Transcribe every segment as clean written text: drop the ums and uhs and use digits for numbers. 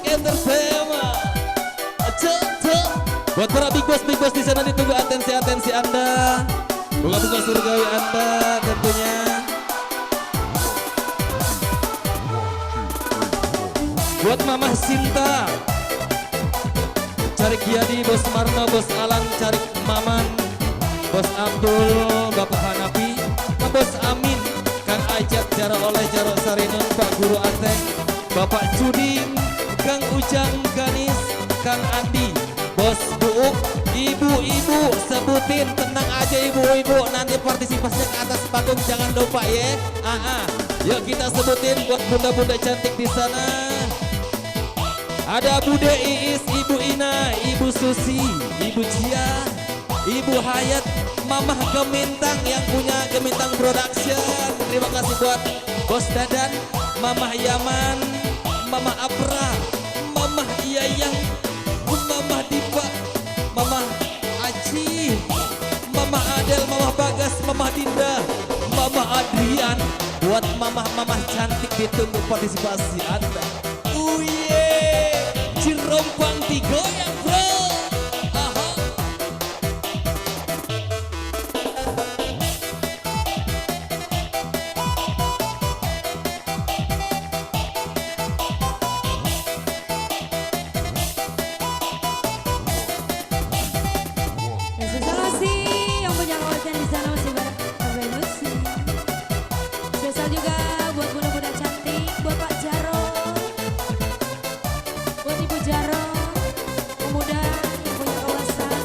Entertainment. Buat para big boss di sana ditunggu atensi Anda. Bunga-bunga surgawi Anda tentunya. Buat Mama Sinta, Carik Yadi, Bos Marno, Bos Alan, Carik Maman, Bos Abdul, Bapak Hanafi, Bos Amin, Kang Ajat, Jaro Oleh, Jaro Sarinun, Pak Guru Ateng, Bapak Cuding, Kang Ujang Ganis, Kang Andi, Bos Buuk, ibu-ibu sebutin, tenang aja ibu-ibu, nanti partisipasinya ke atas panggung jangan lupa ya. Yuk kita sebutin buat bunda-bunda cantik di sana. Ada Bude Iis, Ibu Ina, Ibu Susi, Ibu Cia, Ibu Hayat, Mamah Gemintang yang punya Gemintang Production. Terima kasih buat Bos Dadan, Mamah Yaman, Mamah Apra, Mamah Iyayang, Mamah Dipa, Mamah Aci, Mamah Adel, Mamah Bagas, Mamah Dinda, Mamah Adrian. Buat mamah-mamah cantik ditunggu partisipasi Anda. Cirompang digoyang bro. Yang punya kawasan di sana masih bagus. Spesial juga buat bunda-bunda cantik, buat Pak Jaro, buat Ibu Jaro, pemuda yang punya kawasan.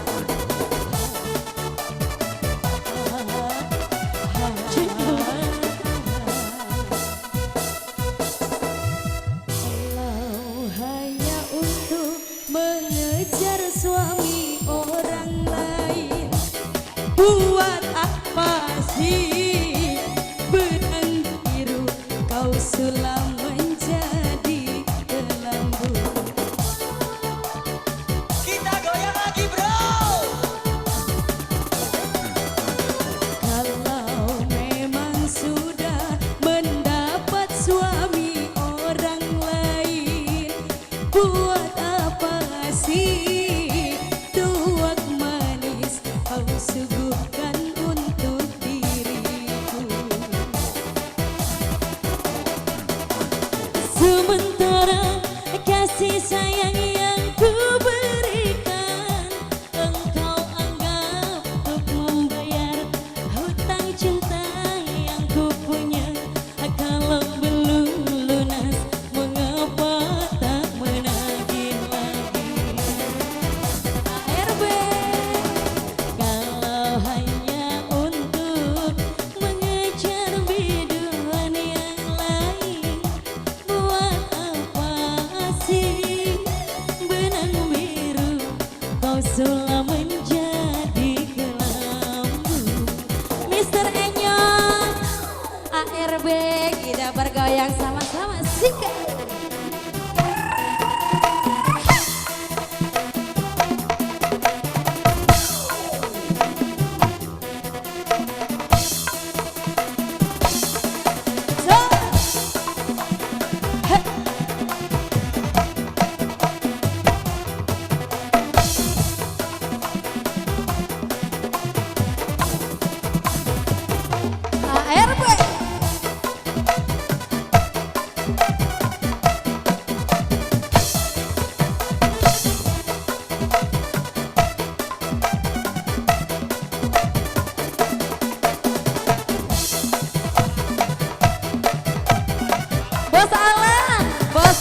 Kalau hanya untuk mengejar suami orang lain, buat apa sih benang biru kau sulam menjadi kelambu. Kita goyang lagi bro. Kalau memang sudah mendapat suami orang lain, buat apa sih tuak manis kau suguhkan untuk diriku. Sementara kasih sayang yang ku berikan, engkau anggap untuk membayar hutang cinta yang ku punya. Kalau belum lunas, mengapa tak menagih lagi? ARB, kalau hanya untuk mengejar biduan yang lain, buat apa sih benang biru kau sulam menjadi kelambu. Mister Enyong, ARB, kita bergoyang sama-sama sika. ARB. Bos Alan, Bos